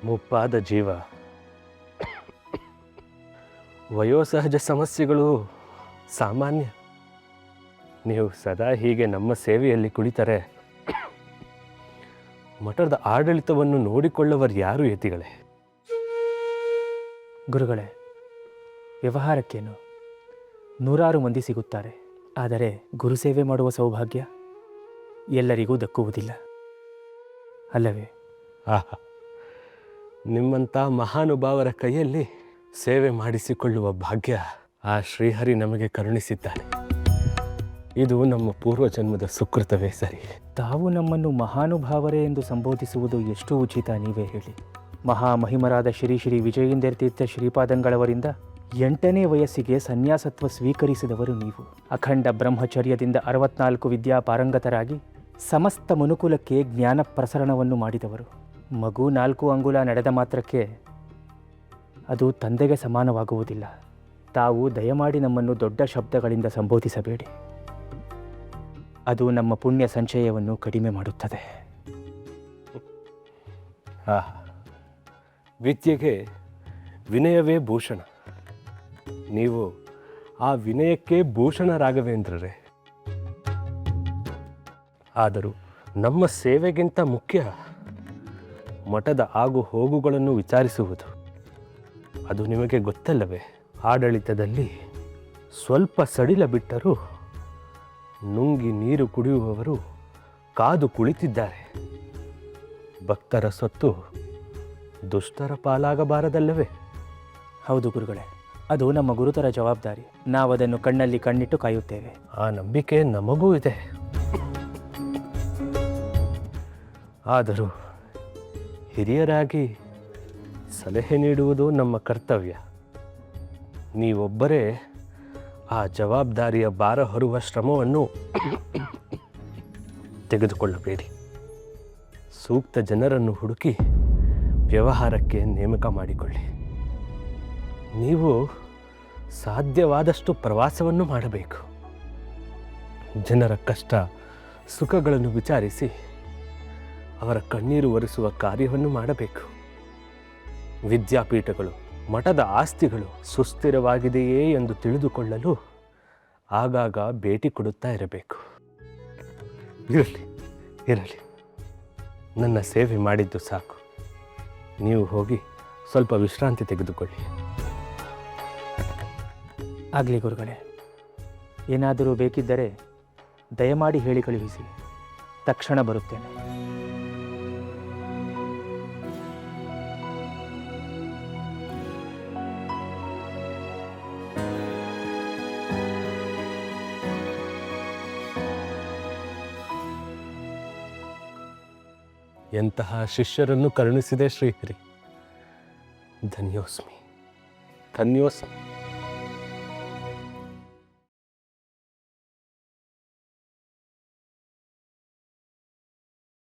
ಮುಪ್ಪಾದ ಜೀವ, ವಯೋಸಹಜ ಸಮಸ್ಯೆಗಳು ಸಾಮಾನ್ಯ. ನೀವು ಸದಾ ಹೀಗೆ ನಮ್ಮ ಸೇವೆಯಲ್ಲಿ ಕುಳಿತರೆ ಮಠದ ಆಡಳಿತವನ್ನು ನೋಡಿಕೊಳ್ಳುವರು ಯಾರು ಯತಿಗಳೇ? ಗುರುಗಳೇ, ವ್ಯವಹಾರಕ್ಕೇನು ನೂರಾರು ಮಂದಿ ಸಿಗುತ್ತಾರೆ, ಆದರೆ ಗುರುಸೇವೆ ಮಾಡುವ ಸೌಭಾಗ್ಯ ಎಲ್ಲರಿಗೂ ದಕ್ಕುವುದಿಲ್ಲ ಅಲ್ಲವೇ? ಆಹಾ, ನಿಮ್ಮಂಥ ಮಹಾನುಭಾವರ ಕೈಯಲ್ಲಿ ಸೇವೆ ಮಾಡಿಸಿಕೊಳ್ಳುವ ಭಾಗ್ಯ ಆ ಶ್ರೀಹರಿ ನಮಗೆ ಕರುಣಿಸಿದ್ದಾನೆ. ಇದು ನಮ್ಮ ಪೂರ್ವಜನ್ಮದ ಸುಕೃತವೇ ಸರಿ. ತಾವು ನಮ್ಮನ್ನು ಮಹಾನುಭಾವರೇ ಎಂದು ಸಂಬೋಧಿಸುವುದು ಎಷ್ಟು ಉಚಿತ, ನೀವೇ ಹೇಳಿ. ಮಹಾಮಹಿಮರಾದ ಶ್ರೀ ಶ್ರೀ ವಿಜಯೇಂದ್ರ ತೀರ್ಥ ಶ್ರೀಪಾದಂಗಳವರಿಂದ 8ನೇ ವಯಸ್ಸಿಗೆ ಸನ್ಯಾಸತ್ವ ಸ್ವೀಕರಿಸಿದವರು ನೀವು. ಅಖಂಡ ಬ್ರಹ್ಮಚರ್ಯದಿಂದ 64 ವಿದ್ಯಾ ಪಾರಂಗತರಾಗಿ ಸಮಸ್ತ ಮನುಕುಲಕ್ಕೆ ಜ್ಞಾನ ಪ್ರಸರಣವನ್ನು ಮಾಡಿದವರು. ಮಗು 4 ಅಂಗುಲ ನಡೆದ ಮಾತ್ರಕ್ಕೆ ಅದು ತಂದೆಗೆ ಸಮಾನವಾಗುವುದಿಲ್ಲ. ತಾವು ದಯಮಾಡಿ ನಮ್ಮನ್ನು ದೊಡ್ಡ ಶಬ್ದಗಳಿಂದ ಸಂಬೋಧಿಸಬೇಡಿ, ಅದು ನಮ್ಮ ಪುಣ್ಯ ಸಂಚಯವನ್ನು ಕಡಿಮೆ ಮಾಡುತ್ತದೆ. ವಿದ್ಯೆಗೆ ವಿನಯವೇ ಭೂಷಣ. ನೀವು ಆ ವಿನಯಕ್ಕೆ ಭೂಷಣ ರಾಘವೇಂದ್ರರೇ. ಆದರೂ ನಮ್ಮ ಸೇವೆಗಿಂತ ಮುಖ್ಯ ಮಠದ ಆಗು ಹೋಗುಗಳನ್ನು ವಿಚಾರಿಸುವುದು. ಅದು ನಿಮಗೆ ಗೊತ್ತಲ್ಲವೇ? ಆಡಳಿತದಲ್ಲಿ ಸ್ವಲ್ಪ ಸಡಿಲ ಬಿಟ್ಟರೂ ನುಂಗಿ ನೀರು ಕುಡಿಯುವವರು ಕಾದು ಕುಳಿತಿದ್ದಾರೆ. ಭಕ್ತರ ಸೊತ್ತು ದುಷ್ಟರ ಪಾಲಾಗಬಾರದಲ್ಲವೇ? ಹೌದು ಗುರುಗಳೇ, ಅದು ನಮ್ಮ ಗುರುತರ ಜವಾಬ್ದಾರಿ. ನಾವದನ್ನು ಕಣ್ಣಲ್ಲಿ ಕಣ್ಣಿಟ್ಟು ಕಾಯುತ್ತೇವೆ. ಆ ನಂಬಿಕೆ ನಮಗೂ ಇದೆ. ಆದರೂ ಹಿರಿಯರಾಗಿ ಸಲಹೆ ನೀಡುವುದು ನಮ್ಮ ಕರ್ತವ್ಯ. ನೀವೊಬ್ಬರೇ ಆ ಜವಾಬ್ದಾರಿಯ ಭಾರ ಹೊರುವ ಶ್ರಮವನ್ನು ತೆಗೆದುಕೊಳ್ಳಬೇಡಿ. ಸೂಕ್ತ ಜನರನ್ನು ಹುಡುಕಿ ವ್ಯವಹಾರಕ್ಕೆ ನೇಮಕ ಮಾಡಿಕೊಳ್ಳಿ. ನೀವು ಸಾಧ್ಯವಾದಷ್ಟು ಪ್ರವಾಸವನ್ನು ಮಾಡಬೇಕು. ಜನರ ಕಷ್ಟ ಸುಖಗಳನ್ನು ವಿಚಾರಿಸಿ ಅವರ ಕಣ್ಣೀರು ಒರೆಸುವ ಕಾರ್ಯವನ್ನು ಮಾಡಬೇಕು. ವಿದ್ಯಾಪೀಠಗಳು, ಮಠದ ಆಸ್ತಿಗಳು ಸುಸ್ಥಿರವಾಗಿದೆಯೇ ಎಂದು ತಿಳಿದುಕೊಳ್ಳಲು ಆಗಾಗ ಭೇಟಿ ಕೊಡುತ್ತಾ ಇರಬೇಕು. ಇರಲಿ, ನನ್ನ ಸೇವೆ ಮಾಡಿದ್ದು ಸಾಕು. ನೀವು ಹೋಗಿ ಸ್ವಲ್ಪ ವಿಶ್ರಾಂತಿ ತೆಗೆದುಕೊಳ್ಳಿ. ಆಗಲಿ ಗುರುಗಳೇ, ಏನಾದರೂ ಬೇಕಿದ್ದರೆ ದಯಮಾಡಿ ಹೇಳಿ ಕಳುಹಿಸಿ, ತಕ್ಷಣ ಬರುತ್ತೇನೆ. ಎಂತಹ ಶಿಷ್ಯರನ್ನು ಕರುಣಿಸಿದೆ ಶ್ರೀಹರಿ. ಧನ್ಯೋಸ್ಮಿ.